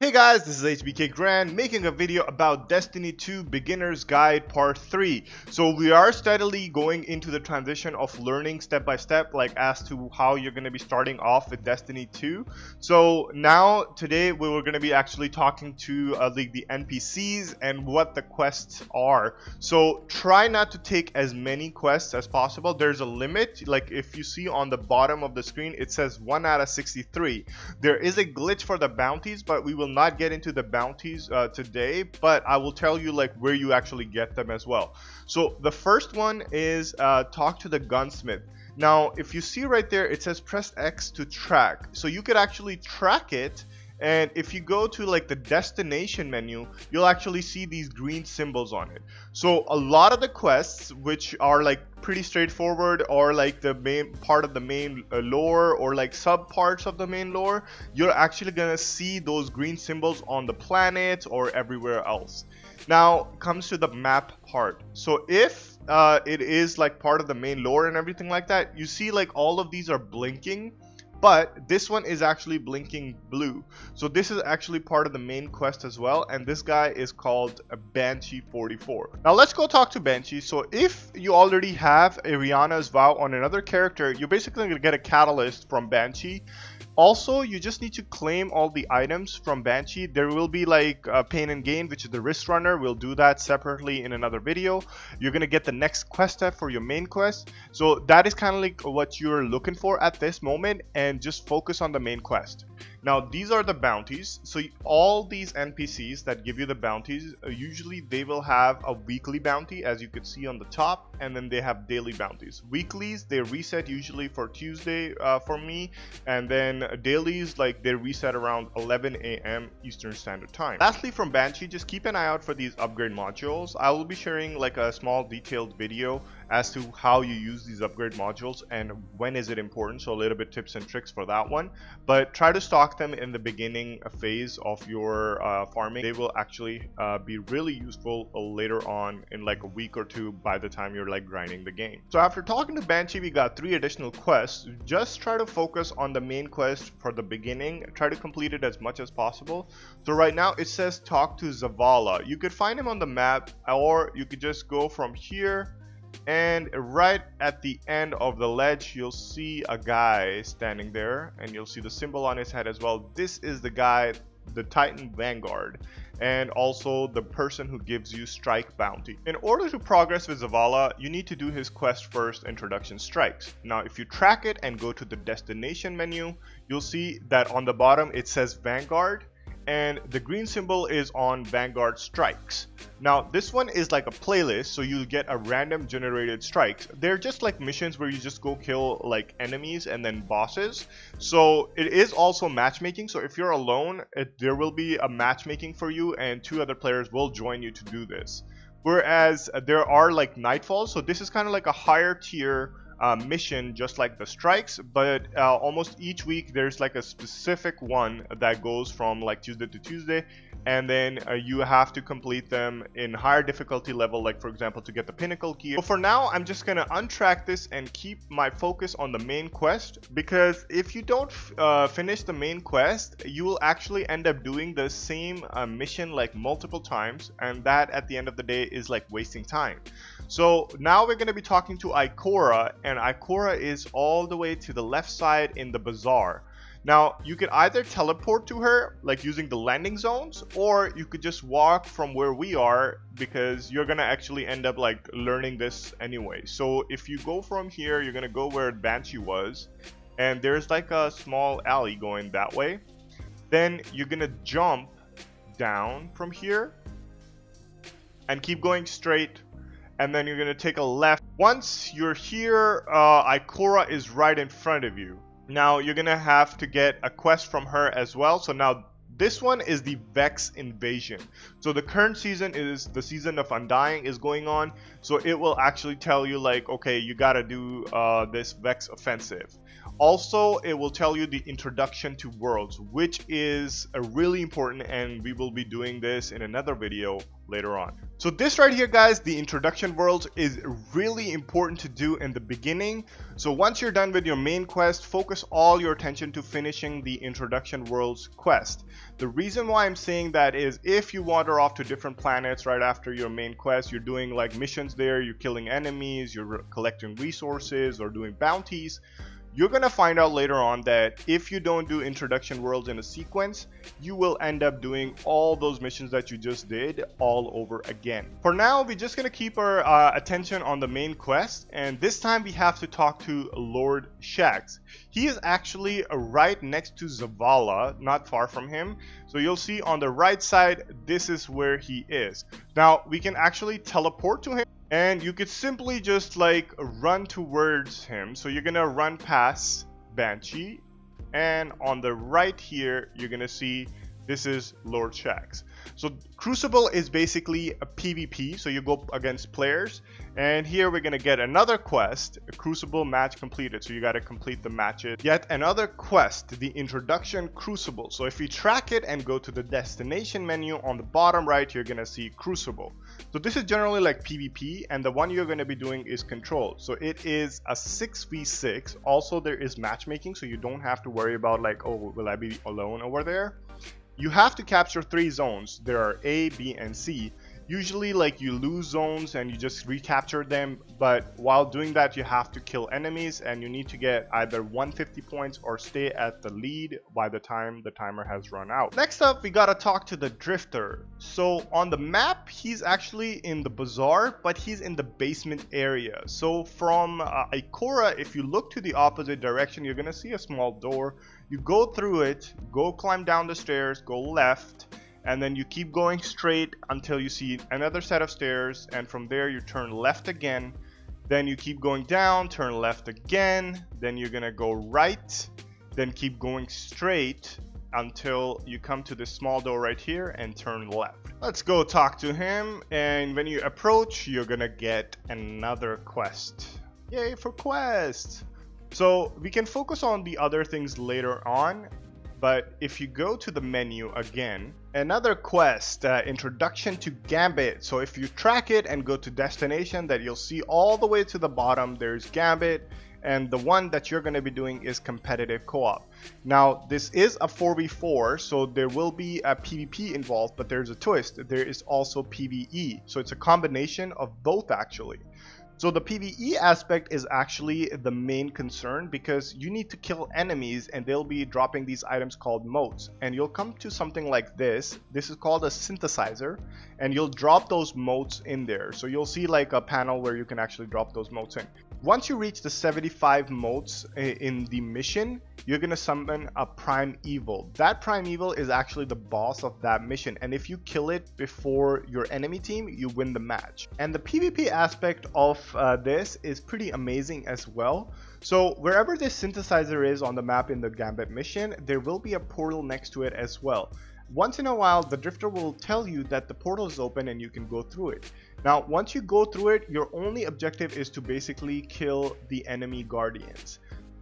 Hey guys, this is HBK Grand making a video about Destiny 2 Beginner's Guide Part 3. So we are steadily going into the transition of learning step by step, like as to how you're going to be starting off with Destiny 2. So now today we were going to be actually talking to the NPCs and what the quests are. So try not to take as many quests as possible. There's a limit, like if you see on the bottom of the screen it says 1 out of 63. There is a glitch for the bounties, but we will not get into the bounties today, but I will tell you like where you actually get them as well. So the first one is talk to the gunsmith. Now if you see right there it says press X to track, so you could actually track it. And if you go to like the destination menu, you'll actually see these green symbols on it. So a lot of the quests, which are like pretty straightforward, or like the main part of the main lore, or like sub parts of the main lore, you're actually gonna see those green symbols on the planet or everywhere else. Now comes to the map part. So if it is like part of the main lore and everything like that, you see like all of these are blinking, but this one is actually blinking blue. So this is actually part of the main quest as well, and this guy is called Banshee 44. Now let's go talk to Banshee. So if you already have a Rihanna's Vow on another character, you're basically going to get a catalyst from Banshee. Also, you just need to claim all the items from Banshee. There will be like Pain and Gain, which is the wrist runner. We'll do that separately in another video. You're going to get the next quest step for your main quest. So that is kind of like what you're looking for at this moment, and just focus on the main quest. Now these are the bounties. So all these NPCs that give you the bounties, usually they will have a weekly bounty, as you can see on the top, and then they have daily bounties. Weeklies, they reset usually for Tuesday for me, and then dailies, like they reset around 11 a.m. Eastern Standard Time. Lastly, from Banshee, just keep an eye out for these upgrade modules. I will be sharing like a small detailed video as to how you use these upgrade modules and when is it important, so a little bit tips and tricks for that one. But try to stock them in the beginning phase of your farming. They will actually be really useful later on in like a week or two, by the time you're like grinding the game. So after talking to Banshee, we got 3 additional quests. Just try to focus on the main quest for the beginning. Try to complete it as much as possible. So right now it says talk to Zavala. You could find him on the map, or you could just go from here, and right at the end of the ledge you'll see a guy standing there, and you'll see the symbol on his head as well. This is the guy, the Titan Vanguard, and also the person who gives you strike bounty. In order to progress with Zavala, you need to do his quest first, introduction strikes. Now if you track it and go to the destination menu, you'll see that on the bottom it says Vanguard, and the green symbol is on Vanguard strikes. Now this one is like a playlist, so you'll get a random generated strikes. They're just like missions where you just go kill like enemies and then bosses. So it is also matchmaking, so if you're alone, there will be a matchmaking for you, and 2 other players will join you to do this. Whereas there are like nightfalls, so this is kind of like a higher tier mission, just like the strikes, but almost each week there's like a specific one that goes from like Tuesday to Tuesday, and then you have to complete them in higher difficulty level, like for example to get the pinnacle gear. So for now I'm just gonna untrack this and keep my focus on the main quest, because if you don't finish the main quest, you will actually end up doing the same mission like multiple times, and that at the end of the day is like wasting time. So now we're going to be talking to Ikora, and Ikora is all the way to the left side in the bazaar. Now you could either teleport to her like using the landing zones, or you could just walk from where we are, because you're gonna actually end up like learning this anyway. So if you go from here, you're gonna go where Banshee was, and there's like a small alley going that way. Then you're gonna jump down from here and keep going straight, and then you're gonna take a left. Once you're here, Ikora is right in front of you. Now you're gonna have to get a quest from her as well. So now this one is the Vex Invasion. So the current season is the season of Undying is going on, so it will actually tell you like, okay, you gotta do this Vex offensive. Also, it will tell you the introduction to worlds, which is really important, and we will be doing this in another video later on. So this right here, guys, the introduction worlds is really important to do in the beginning. So once you're done with your main quest, focus all your attention to finishing the introduction worlds quest. The reason why I'm saying that is if you wander off to different planets right after your main quest, you're doing like missions there, you're killing enemies, you're collecting resources or doing bounties, you're gonna find out later on that if you don't do introduction worlds in a sequence, you will end up doing all those missions that you just did all over again. For now, we're just gonna keep our attention on the main quest, and this time we have to talk to Lord Shaxx. He is actually right next to Zavala, not far from him. So you'll see on the right side, this is where he is. Now we can actually teleport to him, and you could simply just like run towards him. So you're gonna run past Banshee, and on the right here you're gonna see this is Lord Shaxx. So Crucible is basically a PvP, so you go against players, and here we're gonna get another quest, a Crucible match completed. So you gotta complete the matches. Yet another quest, the Introduction Crucible. So if you track it and go to the destination menu on the bottom right, you're gonna see Crucible. So this is generally like PvP, and the one you're gonna be doing is Control. So it is a 6v6. Also there is matchmaking, so you don't have to worry about like, oh, will I be alone over there? You have to capture 3 zones. There are A, B, and C. Usually like you lose zones and you just recapture them, but while doing that you have to kill enemies, and you need to get either 150 points or stay at the lead by the time the timer has run out. Next up, we gotta talk to the Drifter. So on the map, he's actually in the bazaar, but he's in the basement area. So from Ikora, if you look to the opposite direction, you're gonna see a small door. You go through it, go climb down the stairs, go left, and then you keep going straight until you see another set of stairs, and from there you turn left again. Then you keep going down, turn left again, then you're gonna go right, then keep going straight until you come to this small door right here and turn left. Let's go talk to him, and when you approach, you're gonna get another quest. Yay for quests! So we can focus on the other things later on, but if you go to the menu again, another quest, Introduction to Gambit. So if you track it and go to destination, that you'll see all the way to the bottom, there's Gambit, and the one that you're going to be doing is competitive co-op. Now this is a 4v4, so there will be a PvP involved, but there's a twist. There is also PvE, so it's a combination of both actually. So the PvE aspect is actually the main concern, because you need to kill enemies and they'll be dropping these items called motes, and you'll come to something like this. This is called a synthesizer, and you'll drop those motes in there. So you'll see like a panel where you can actually drop those motes in. Once you reach the 75 motes in the mission, you're gonna summon a Primeval. That Primeval is actually the boss of that mission, and if you kill it before your enemy team, you win the match. And the PvP aspect of this is pretty amazing as well. So wherever this synthesizer is on the map in the Gambit mission, there will be a portal next to it as well. Once in a while, the Drifter will tell you that the portal is open and you can go through it. Now, once you go through it, your only objective is to basically kill the enemy guardians.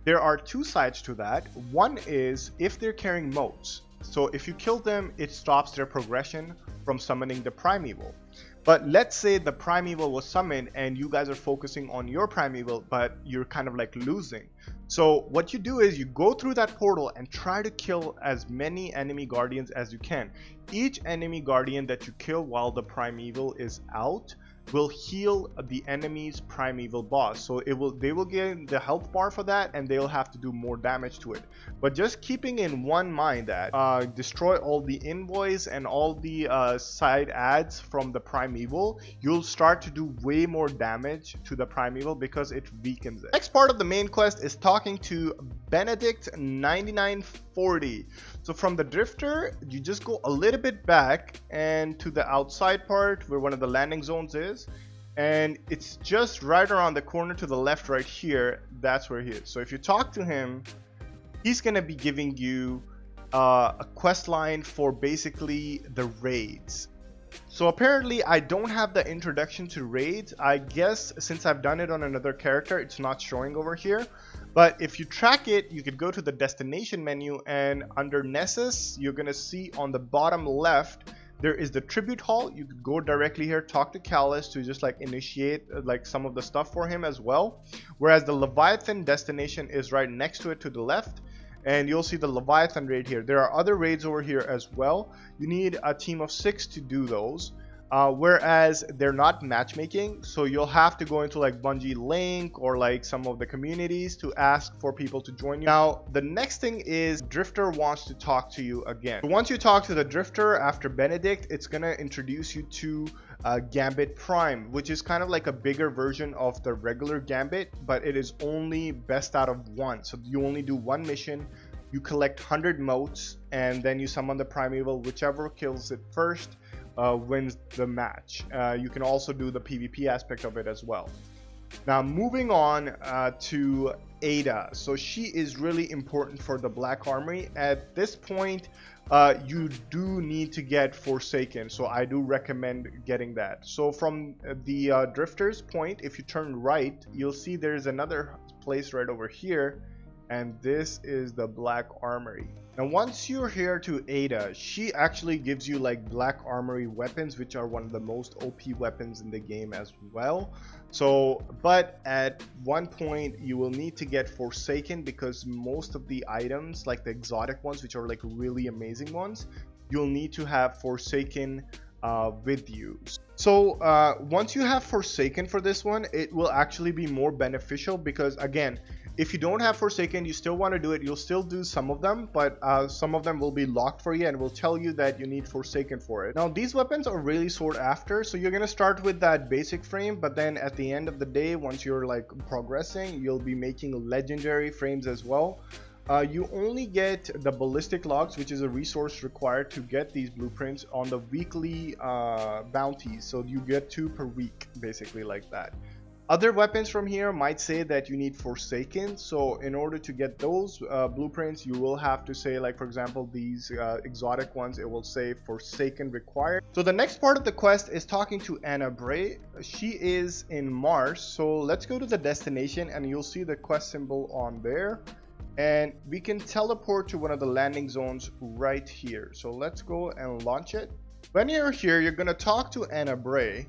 There are 2 sides to that. One is if they're carrying motes. So if you kill them, it stops their progression from summoning the Primeval. But let's say the Primeval was summoned and you guys are focusing on your Primeval, but you're kind of like losing. So what you do is you go through that portal and try to kill as many enemy guardians as you can. Each enemy guardian that you kill while the Primeval is out will heal the enemy's Primeval boss. So they will get the health bar for that, and they'll have to do more damage to it. But just keeping in one mind that destroy all the invoice and all the side ads from the Primeval, you'll start to do way more damage to the Primeval because it weakens it. Next part of the main quest is talking to Benedict 9940. So from the Drifter, you just go a little bit back and to the outside part where one of the landing zones is, and it's just right around the corner to the left right here. That's where he is. So if you talk to him, he's gonna be giving you a quest line for basically the raids. So apparently I don't have the introduction to raids. I guess since I've done it on another character, it's not showing over here. But if you track it, you could go to the destination menu, and under Nessus, you're gonna see on the bottom left, there is the tribute hall. You could go directly here, talk to Callus to just like initiate like some of the stuff for him as well. Whereas the Leviathan destination is right next to it to the left. And you'll see the Leviathan raid here. There are other raids over here as well. You need a team of 6 to do those. Whereas they're not matchmaking, so you'll have to go into like Bungie Link or like some of the communities to ask for people to join you. Now, the next thing is Drifter wants to talk to you again. So once you talk to the Drifter after Benedict, it's gonna introduce you to Gambit Prime, which is kind of like a bigger version of the regular Gambit, but it is only best out of 1. So you only do 1 mission, you collect 100 motes, and then you summon the Primeval. Whichever kills it first wins the match. You can also do the PvP aspect of it as well. Now moving on to Ada. So she is really important for the Black Armory. At this point, you do need to get Forsaken, so I do recommend getting that. So from the Drifter's point, if you turn right, you'll see there's another place right over here, and this is the Black Armory. Now once you're here to Ada, she actually gives you like Black Armory weapons, which are one of the most OP weapons in the game as well. So, but at one point you will need to get Forsaken, because most of the items, like the exotic ones, which are like really amazing ones, you'll need to have Forsaken with you. So once you have Forsaken for this one, it will actually be more beneficial, because again, if you don't have Forsaken, you still want to do it, you'll still do some of them, but some of them will be locked for you and will tell you that you need Forsaken for it. Now these weapons are really sought after, so you're going to start with that basic frame, but then at the end of the day, once you're like progressing, you'll be making legendary frames as well. You only get the ballistic logs, which is a resource required to get these blueprints, on the weekly bounties, so you get 2 per week, basically like that. Other weapons from here might say that you need Forsaken, so in order to get those blueprints, you will have to say, like for example these exotic ones, it will say Forsaken required. So the next part of the quest is talking to Ana Bray. She is in Mars, so let's go to the destination and you'll see the quest symbol on there, and we can teleport to one of the landing zones right here. So let's go and launch it. When you're here, you're going to talk to Ana Bray,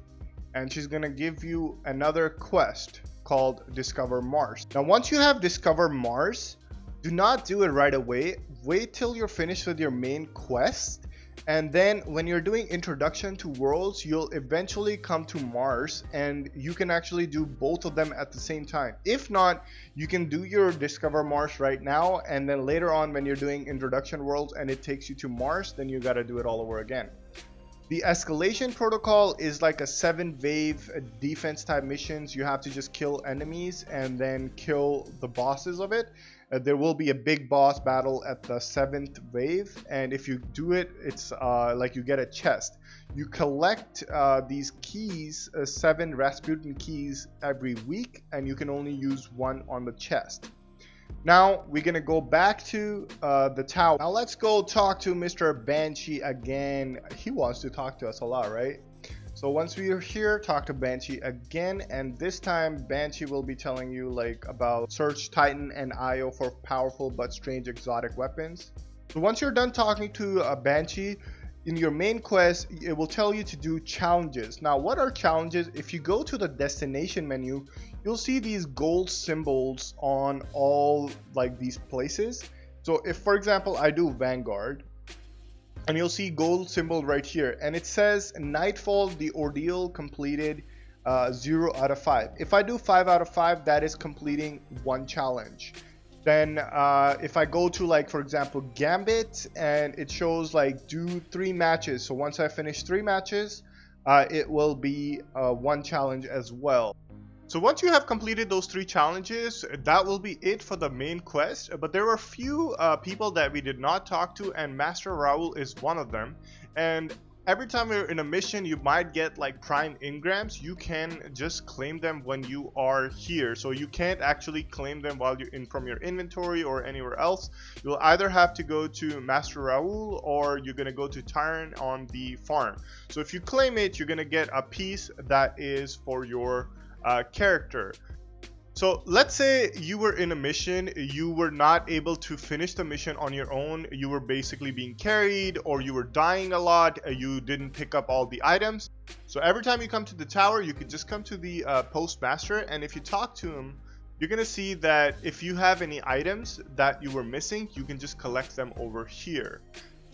and she's gonna give you another quest called Discover Mars. Now once you have Discover Mars, do not do it right away. Wait till you're finished with your main quest, and then when you're doing Introduction to Worlds, you'll eventually come to Mars, and you can actually do both of them at the same time. If not, you can do your Discover Mars right now, and then later on when you're doing Introduction Worlds and it takes you to Mars, then you gotta do it all over again. The escalation protocol is like a 7-wave defense type missions. You have to just kill enemies and then kill the bosses of it. There will be a big boss battle at the 7th wave, and if you do it, it's like you get a chest. You collect these keys, 7 Rasputin keys every week, and you can only use 1 on the chest. Now we're gonna go back to the tower. Now let's go talk to Mr. Banshee again. He wants to talk to us a lot, right? So once we are here, talk to Banshee again, and this time Banshee will be telling you like about Search Titan and IO for powerful but strange exotic weapons. So once you're done talking to Banshee, in your main quest, it will tell you to do challenges. Now what are challenges? If you go to the destination menu, you'll see these gold symbols on all like these places. So if for example I do Vanguard, and you'll see gold symbol right here, and it says Nightfall, the ordeal completed 0 out of 5. If I do 5 out of 5, that is completing 1 challenge. Then if I go to like for example Gambit, and it shows like do 3 matches, so once I finish 3 matches, it will be 1 challenge as well. So once you have completed those 3 challenges, that will be it for the main quest. But there were a few people that we did not talk to, and Master Raoul is one of them. And Every time you're in a mission, you might get like prime engrams. You can just claim them when you are here, so you can't actually claim them while you're in from your inventory or anywhere else. You'll either have to go to Master Raoul or you're gonna go to Tyron on the farm. So if you claim it, you're gonna get a piece that is for your character. So let's say you were in a mission, you were not able to finish the mission on your own, you were basically being carried, or you were dying a lot, you didn't pick up all the items. So every time you come to the tower, you could just come to the postmaster, and if you talk to him, you're gonna see that if you have any items that you were missing, you can just collect them over here.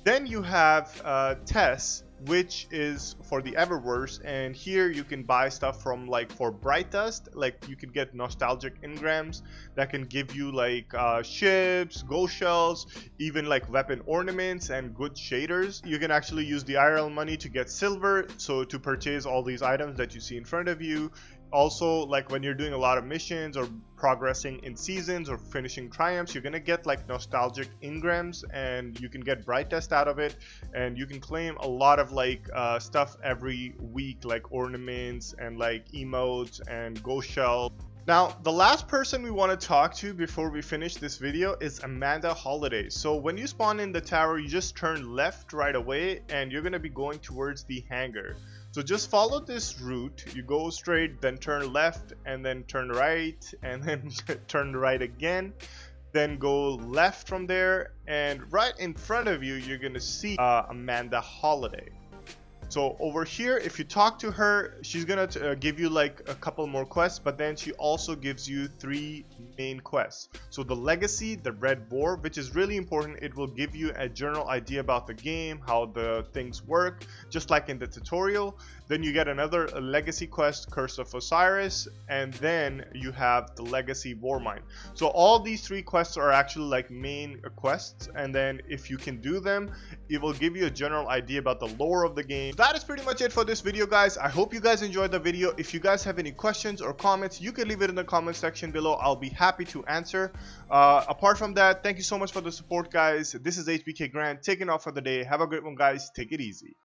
Then you have Tess, which is for the Eververse, and here you can buy stuff from like for Bright Dust, like you can get nostalgic engrams that can give you like ships, ghost shells, even like weapon ornaments and good shaders. You can actually use the IRL money to get silver, so to purchase all these items that you see in front of you. Also, like when you're doing a lot of missions or progressing in seasons or finishing triumphs, you're gonna get like nostalgic engrams, and you can get Bright Dust out of it, and you can claim a lot of like stuff every week, like ornaments and like emotes and ghost shells. Now, the last person we want to talk to before we finish this video is Amanda Holiday. So when you spawn in the tower, you just turn left right away and you're going to be going towards the hangar. So just follow this route, you go straight, then turn left, and then turn right, and then turn right again. Then go left from there, and right in front of you, you're going to see Amanda Holiday. So over here, if you talk to her, she's gonna give you like a couple more quests, but then she also gives you 3 main quests. So the Legacy, the Red Boar, which is really important. It will give you a general idea about the game, how the things work, just like in the tutorial. Then you get another Legacy quest, Curse of Osiris, and then you have the Legacy Warmind. So all these 3 quests are actually like main quests, and then if you can do them, it will give you a general idea about the lore of the game. That is pretty much it for this video, guys. I hope you guys enjoyed the video. If you guys have any questions or comments, you can leave it in the comment section below. I'll be happy to answer. Apart from that, thank you so much for the support, guys. This is HBK Grant taking off for the day. Have a great one, guys. Take it easy.